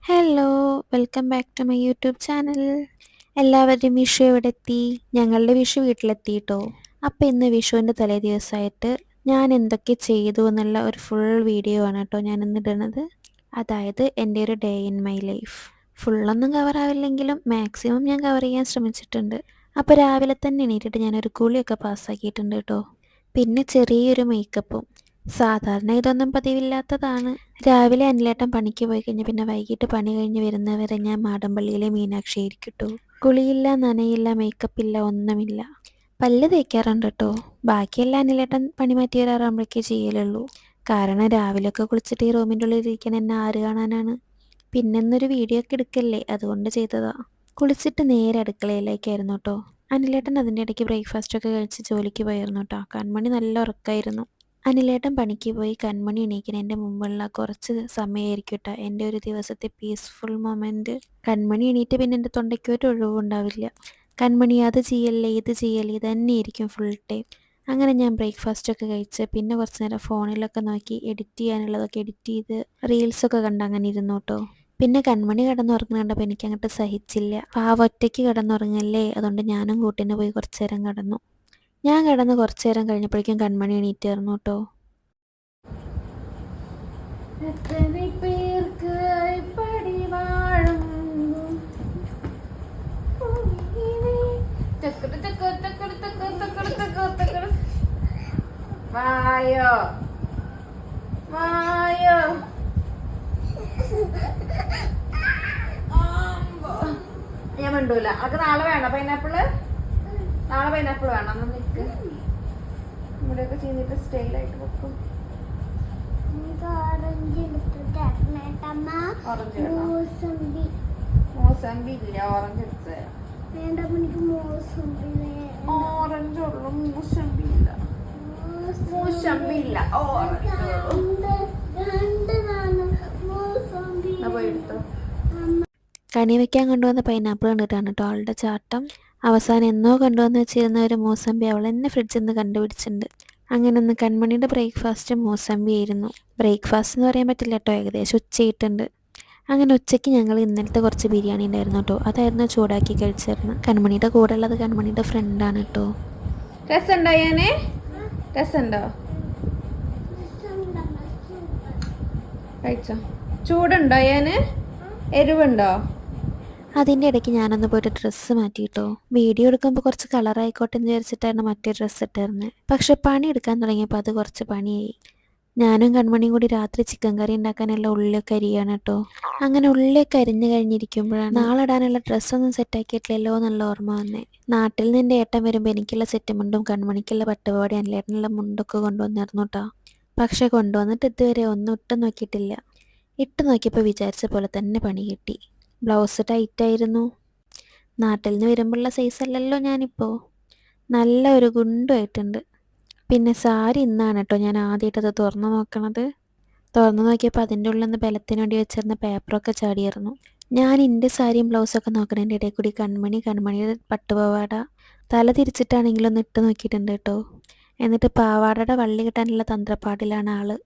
Hello, welcome back to my YouTube channel. എല്ലാവരുടെയും വിഷു എവിടെ എത്തി? ഞങ്ങളുടെ വിഷു വീട്ടിലെത്തി കേട്ടോ. അപ്പോൾ ഇന്ന് വിഷുവിൻ്റെ തലേ ദിവസമായിട്ട് ഞാൻ എന്തൊക്കെ ചെയ്തു എന്നുള്ള ഒരു ഫുൾ വീഡിയോ ആണ് കേട്ടോ ഞാൻ ഇന്ന് ഇടുന്നത്. അതായത് എൻ്റെ ഒരു ഡേ ഇൻ മൈ ലൈഫ്. ഫുള്ളൊന്നും കവർ ആവില്ലെങ്കിലും മാക്സിമം ഞാൻ കവർ ചെയ്യാൻ ശ്രമിച്ചിട്ടുണ്ട്. അപ്പോൾ രാവിലെ തന്നെ എണീറ്റിട്ട് ഞാനൊരു കുളിയൊക്കെ പാസ്സാക്കിയിട്ടുണ്ട് കേട്ടോ. പിന്നെ ചെറിയൊരു മേക്കപ്പും. സാധാരണ ഇതൊന്നും പതിവില്ലാത്തതാണ്. രാവിലെ അനിലേട്ടൻ പണിക്ക് പോയി കഴിഞ്ഞ് പിന്നെ വൈകിട്ട് പണി കഴിഞ്ഞ് വരുന്നവരെ ഞാൻ മാടമ്പള്ളിയിലെ മീനാക്ഷി ആയിരിക്കും കേട്ടോ. കുളിയില്ല, നനയില്ല, മേക്കപ്പില്ല, ഒന്നുമില്ല. പല്ല് തേക്കാറുണ്ട് കേട്ടോ. ബാക്കിയെല്ലാം അനിലേട്ടൻ പണി മാറ്റി വരാറാകുമ്പോഴേക്കേ ചെയ്യലുള്ളൂ. കാരണം രാവിലെയൊക്കെ കുളിച്ചിട്ട് ഈ റൂമിൻ്റെ ഉള്ളിൽ ഇരിക്കാൻ എന്നെ ആര് കാണാനാണ്. പിന്നെ ഇന്നൊരു വീഡിയോ ഒക്കെ എടുക്കല്ലേ, അതുകൊണ്ട് ചെയ്തതാ. കുളിച്ചിട്ട് നേരെ അടുക്കളയിലേക്കായിരുന്നു കേട്ടോ. അനിലേട്ടൻ അതിൻ്റെ ഇടയ്ക്ക് ബ്രേക്ക്ഫാസ്റ്റൊക്കെ കഴിച്ച് ജോലിക്ക് പോയിരുന്നു കേട്ടോ. കൺമണി നല്ല ഉറക്കമായിരുന്നു. അനിലേട്ടൻ പണിക്ക് പോയി കൺമണി എണീക്കുന്നതിൻ്റെ മുമ്പുള്ള കുറച്ച് സമയമായിരിക്കും കേട്ടോ എൻ്റെ ഒരു ദിവസത്തെ പീസ്ഫുൾ മൊമെൻറ്റ്. കൺമണി എണീറ്റ് പിന്നെ എൻ്റെ തൊണ്ടയ്ക്ക് ഒരു ഒഴിവുണ്ടാവില്ല. കൺമണി അത് ചെയ്യല്ലേ ഇത് ചെയ്യല്ലേ ഇത് തന്നെയായിരിക്കും ഫുൾ ടൈം. അങ്ങനെ ഞാൻ ബ്രേക്ക്ഫാസ്റ്റൊക്കെ കഴിച്ച് പിന്നെ കുറച്ച് നേരം ഫോണിലൊക്കെ നോക്കി എഡിറ്റ് ചെയ്യാനുള്ളതൊക്കെ എഡിറ്റ് ചെയ്ത് റീൽസൊക്കെ കണ്ട് അങ്ങനെ ഇരുന്നു കേട്ടോ. പിന്നെ കൺമണി കിടന്നുറങ്ങുന്ന കണ്ടപ്പോൾ എനിക്ക് അങ്ങോട്ട് സഹിച്ചില്ല. ഒറ്റയ്ക്ക് കിടന്നുറങ്ങല്ലേ, അതുകൊണ്ട് ഞാനും കൂട്ടിന് പോയി കുറച്ച് നേരം കിടന്നു. ഞാൻ കിടന്ന് കുറച്ച് നേരം കഴിഞ്ഞപ്പോഴേക്കും കൺമണി എണീറ്റായിരുന്നു കേട്ടോ. വായോ വായോ ഞാൻ മിണ്ടൂല. അതൊക്കെ നാളെ വേണം പൈനാപ്പിള്. നാളെ പൈനാപ്പിൾ വേണം. നിൽക്ക് ഇവിടെയൊക്കെ ചെയ്തിട്ട് സ്റ്റൈലായിട്ട് വെക്കും. ഓറഞ്ച് മോസമ്പി ഇല്ല, ഓറഞ്ച് എടുത്ത് ഓറഞ്ച് ഉള്ളു, മൂസമ്പി ഇല്ല. മൂസമ്പി ഇല്ല, ഓറഞ്ച് പോയി എടുത്തോ. കണി വയ്ക്കാൻ കൊണ്ടുവന്ന പൈനാപ്പിൾ കണ്ടിട്ടാണ് കേട്ടോ ആളുടെ ചാട്ടം. അവസാനം എന്നോ കൊണ്ടുവന്ന് വെച്ചിരുന്ന ഒരു മൂസമ്പി അവൾ എന്നെ ഫ്രിഡ്ജിൽ നിന്ന് കണ്ടുപിടിച്ചിട്ടുണ്ട്. അങ്ങനെ ഒന്ന് കൺമണിയുടെ ബ്രേക്ക്ഫാസ്റ്റ് മൂസമ്പി ആയിരുന്നു. ബ്രേക്ക്ഫാസ്റ്റ് എന്ന് പറയാൻ പറ്റില്ല കേട്ടോ, ഏകദേശം ഉച്ചയായിട്ടുണ്ട്. അങ്ങനെ ഉച്ചയ്ക്ക് ഞങ്ങൾ ഇന്നലത്തെ കുറച്ച് ബിരിയാണി ഉണ്ടായിരുന്നു കേട്ടോ, അതായിരുന്നു ചൂടാക്കി കഴിച്ചിരുന്നത്. കൺമണിയുടെ കൂടെ ഉള്ളത് കൺമണിയുടെ ഫ്രണ്ടാണ് കേട്ടോ. രസമുണ്ടോ? ഞാന് രസമുണ്ടോ? കഴിച്ചോ? ചൂടുണ്ടോ? ഞാന് എരിവുണ്ടോ? അതിൻ്റെ ഇടയ്ക്ക് ഞാനൊന്ന് പോയിട്ട് ഡ്രസ്സ് മാറ്റിയിട്ടോ. വീഡിയോ എടുക്കുമ്പോൾ കുറച്ച് കളറായിക്കോട്ടെ എന്ന് വിചാരിച്ചിട്ടായിരുന്നു മറ്റേ ഡ്രസ്സ് ഇട്ടിരുന്നത്. പക്ഷെ പണി എടുക്കാൻ തുടങ്ങിയപ്പോൾ അത് കുറച്ച് പണിയായി. ഞാനും കൺമണിയും കൂടി രാത്രി ചിക്കൻ കറി ഉണ്ടാക്കാനുള്ള ഉള്ളിയൊക്കെ അരിയാണ് കേട്ടോ. അങ്ങനെ ഉള്ളിയൊക്കെ അരിഞ്ഞു കഴിഞ്ഞിരിക്കുമ്പോഴാണ് നാളെ ഇടാനുള്ള ഡ്രസ്സൊന്നും സെറ്റാക്കിയിട്ടില്ലല്ലോ എന്നുള്ള ഓർമ്മ വന്നേ. നാട്ടിൽ നിന്ന് എൻ്റെ ഏട്ടൻ വരുമ്പോൾ എനിക്കുള്ള സെറ്റ് മുണ്ടും കൺമണിക്കുള്ള പട്ടുപാവാടി അനിലേട്ടനുള്ള മുണ്ടൊക്കെ കൊണ്ടുവന്നിരുന്നു കേട്ടോ. പക്ഷെ കൊണ്ടുവന്നിട്ട് ഇതുവരെ ഒന്നും ഇട്ട് നോക്കിയിട്ടില്ല. ഇട്ട് നോക്കിയപ്പോൾ വിചാരിച്ച പോലെ തന്നെ പണി കിട്ടി. ബ്ലൗസ് ടൈറ്റായിരുന്നു. നാട്ടിൽ നിന്ന് വരുമ്പോഴുള്ള സൈസല്ലല്ലോ ഞാനിപ്പോൾ. നല്ല ഒരു ഗുണ്ടുമായിട്ടുണ്ട്. പിന്നെ സാരി ഇന്നാണ് കേട്ടോ ഞാൻ ആദ്യമായിട്ടത് തുറന്നു നോക്കണത്. തുറന്നു നോക്കിയപ്പോൾ അതിൻ്റെ ഉള്ളിൽ നിന്ന് ബലത്തിന് വേണ്ടി വെച്ചിരുന്ന പേപ്പറൊക്കെ ചാടിയായിരുന്നു. ഞാൻ എൻ്റെ സാരിയും ബ്ലൗസൊക്കെ നോക്കണതിൻ്റെ ഇടയിൽ കൂടി കൺമണിയുടെ പട്ടുപാവാട തല തിരിച്ചിട്ടാണെങ്കിലും ഒന്ന് ഇട്ട് നോക്കിയിട്ടുണ്ട് കേട്ടോ. എന്നിട്ട് പാവാടയുടെ വള്ളി കിട്ടാനുള്ള തന്ത്രപ്പാടിലാണ് ആള്.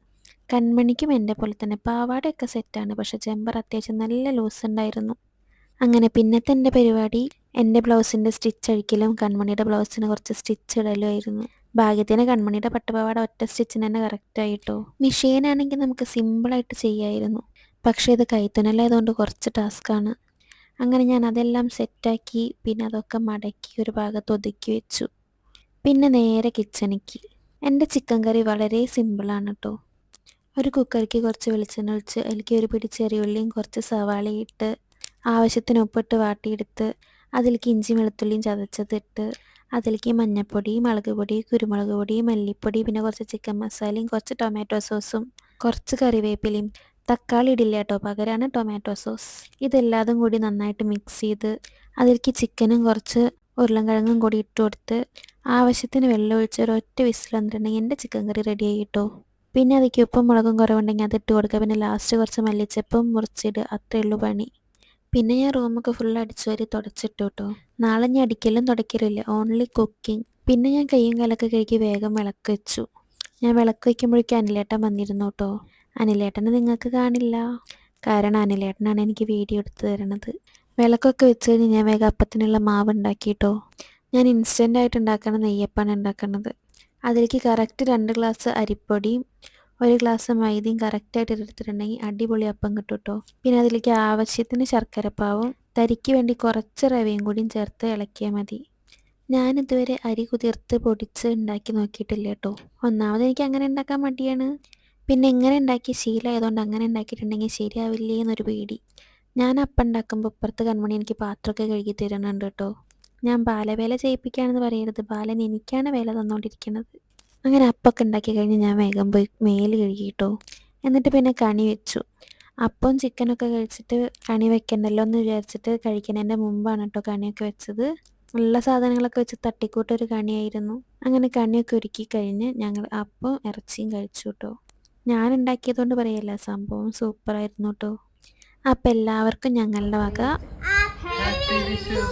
കൺമണിക്കും എൻ്റെ പോലെ തന്നെ പാവാടയൊക്കെ സെറ്റാണ്, പക്ഷെ ജമ്പർ അത്യാവശ്യം നല്ല ലൂസ് ഉണ്ടായിരുന്നു. അങ്ങനെ പിന്നത്തെ എൻ്റെ പരിപാടി എൻ്റെ ബ്ലൗസിൻ്റെ സ്റ്റിച്ച് അഴിക്കലും കൺമണിയുടെ ബ്ലൗസിന് കുറച്ച് സ്റ്റിച്ച് ഇടലും ആയിരുന്നു. ഭാഗ്യത്തിന് കൺമണിയുടെ പട്ടുപാവാട ഒറ്റ സ്റ്റിച്ചിന് തന്നെ കറക്റ്റായിട്ടോ. മെഷീനാണെങ്കിൽ നമുക്ക് സിമ്പിളായിട്ട് ചെയ്യാമായിരുന്നു, പക്ഷേ ഇത് കൈത്തുന്നലായതുകൊണ്ട് കുറച്ച് ടാസ്ക്കാണ്. അങ്ങനെ ഞാൻ അതെല്ലാം സെറ്റാക്കി പിന്നെ അതൊക്കെ മടക്കി ഒരു ഭാഗത്ത് ഒതുക്കി വെച്ചു. പിന്നെ നേരെ കിച്ചണിക്ക്. എൻ്റെ ചിക്കൻ കറി വളരെ സിമ്പിളാണ് കേട്ടോ. ഒരു കുക്കറിക്ക് കുറച്ച് വെളിച്ചെണ്ണ ഒഴിച്ച് അതിലേക്ക് ഒരു പിടി ചെറിയുള്ളിയും കുറച്ച് സവാളയും ഇട്ട് ആവശ്യത്തിന് ഉപ്പിട്ട് വാട്ടിയെടുത്ത് അതിലേക്ക് ഇഞ്ചി വെളുത്തുള്ളിയും ചതച്ചതിട്ട് അതിലേക്ക് മഞ്ഞൾപ്പൊടി, മുളക് പൊടി, കുരുമുളക് പൊടി, മല്ലിപ്പൊടി, പിന്നെ കുറച്ച് ചിക്കൻ മസാലയും കുറച്ച് ടൊമാറ്റോ സോസും കുറച്ച് കറിവേപ്പിലയും. തക്കാളി ഇടില്ല കേട്ടോ, പകരമാണ് ടൊമാറ്റോ സോസ്. ഇതെല്ലാതും കൂടി നന്നായിട്ട് മിക്സ് ചെയ്ത് അതിലേക്ക് ചിക്കനും കുറച്ച് ഉരുളൻകിഴങ്ങും കൂടി ഇട്ട് കൊടുത്ത് ആവശ്യത്തിന് വെള്ളം ഒഴിച്ച് ഒരൊറ്റ വിസിൽ വന്നിട്ടുണ്ടെങ്കിൽ എൻ്റെ ചിക്കൻ കറി റെഡിയായി കേട്ടോ. പിന്നെ അതിലേക്ക് ഉപ്പും മുളകും കുറവുണ്ടെങ്കിൽ അതിട്ട് കൊടുക്കുക. പിന്നെ ലാസ്റ്റ് കുറച്ച് മല്ലിച്ചപ്പും മുറിച്ചിടുക. അത്രയേ ഉള്ളൂ പണി. പിന്നെ ഞാൻ റൂമൊക്കെ ഫുൾ അടിച്ചു വാരി തുടച്ചിട്ടു കേട്ടോ. നാളെ ഞാൻ അടിക്കലും തുടയ്ക്കലില്ല, ഓൺലി കുക്കിംഗ്. പിന്നെ ഞാൻ കയ്യും കാലൊക്കെ കഴുകി വേഗം വിളക്ക് വെച്ചു. ഞാൻ വിളക്ക് വയ്ക്കുമ്പോഴേക്കും അനിലേട്ടൻ വന്നിരുന്നു കേട്ടോ. അനിലേട്ടനെ നിങ്ങൾക്ക് കാണില്ല. കാരണം അനിലേട്ടനാണ് എനിക്ക് വീഡിയോ എടുത്ത് തരണത്. വിളക്കൊക്കെ വെച്ച് കഴിഞ്ഞ് ഞാൻ വേഗം അപ്പത്തിനുള്ള മാവ് ഉണ്ടാക്കിയിട്ടോ. ഞാൻ ഇൻസ്റ്റൻ്റായിട്ട് ഉണ്ടാക്കണ നെയ്യപ്പാണ് ഉണ്ടാക്കുന്നത്. അതിലേക്ക് കറക്റ്റ് 2 ഗ്ലാസ് അരിപ്പൊടിയും 1 ഗ്ലാസ് മൈദയും കറക്റ്റായിട്ട് എടുത്തിട്ടുണ്ടെങ്കിൽ അടിപൊളി അപ്പം കിട്ടും കേട്ടോ. പിന്നെ അതിലേക്ക് ആവശ്യത്തിന് ശർക്കരപ്പാവും തരിക്ക് വേണ്ടി കുറച്ച് റവയും കൂടിയും ചേർത്ത് ഇളക്കിയാൽ മതി. ഞാനിതുവരെ അരി കുതിർത്ത് പൊടിച്ച് ഉണ്ടാക്കി നോക്കിയിട്ടില്ല കേട്ടോ. ഒന്നാമത് എനിക്ക് അങ്ങനെ ഉണ്ടാക്കാൻ മടിയാണ്. പിന്നെ ഇങ്ങനെ ഉണ്ടാക്കി ശീലമായതുകൊണ്ട് അങ്ങനെ ഉണ്ടാക്കിയിട്ടുണ്ടെങ്കിൽ ശരിയാവില്ലേ എന്നൊരു പേടി. ഞാൻ അപ്പം ഉണ്ടാക്കുമ്പോൾ ഇപ്പുറത്ത് കൺമണി എനിക്ക് പാത്രമൊക്കെ കഴുകി തരുന്നുണ്ട് കേട്ടോ. ഞാൻ ബാലവേല ചെയ്യിപ്പിക്കുകയാണെന്ന് പറയരുത്, ബാലൻ എനിക്കാണ് വേല തന്നുകൊണ്ടിരിക്കുന്നത്. അങ്ങനെ അപ്പമൊക്കെ ഉണ്ടാക്കി കഴിഞ്ഞ് ഞാൻ വേഗം പോയി മേല് കഴുകിയിട്ടോ. എന്നിട്ട് പിന്നെ കണി വെച്ചു. അപ്പം ചിക്കനൊക്കെ കഴിച്ചിട്ട് കണി വെക്കണ്ടല്ലോ എന്ന് വിചാരിച്ചിട്ട് കഴിക്കുന്നതിൻ്റെ മുമ്പാണ് കേട്ടോ കണിയൊക്കെ വെച്ചത്. നല്ല സാധനങ്ങളൊക്കെ വെച്ച് തട്ടിക്കൂട്ടൊരു കണിയായിരുന്നു. അങ്ങനെ കണിയൊക്കെ ഒരുക്കി കഴിഞ്ഞ് ഞങ്ങൾ അപ്പം ഇറച്ചിയും കഴിച്ചു കേട്ടോ. ഞാൻ ഉണ്ടാക്കിയതുകൊണ്ട് പറയല്ല, സംഭവം സൂപ്പറായിരുന്നു കേട്ടോ. അപ്പം എല്ലാവർക്കും ഞങ്ങളുടെ വക ഹാപ്പി വിഷു.